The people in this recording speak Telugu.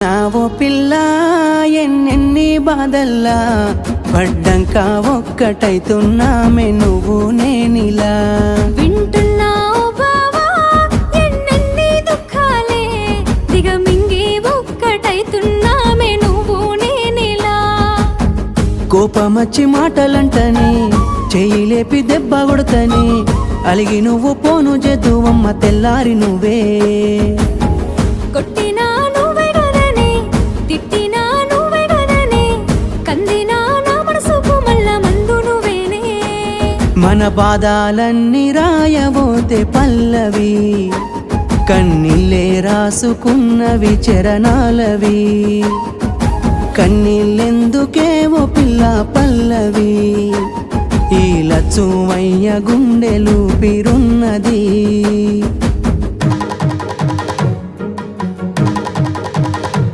నావో పిల్ల ఎన్నెన్ని బాధల్లా పడ్డంక ఒక్కటైతున్నామే నువ్వు నేనిలా వింటున్నావు బావా ఎన్నెన్ని దుఃఖాలే దిగమింగి ఒక్కటైతున్నామే నువ్వు నేనిలా కోపమచ్చి మాటలంటని చెయ్యి లేపి దెబ్బ కొడతని అలిగి నువ్వు పోను చేదువమ్మ తెల్లారి నువ్వే కొట్టినా నువ్వే గదనే తిట్టినా నువ్వే గదనే కందినా నా మనసుకు మళ్ళా మందు నువ్వేనే మన బాధాలన్నీ రాయబోతే పల్లవి కన్నీళ్ళే రాసుకున్నవి చరణాలవి కన్నీళ్ళెందుకేవో పిల్ల పల్లవి ఈ లచ్చుమయ్య గుండెలు పిరున్నది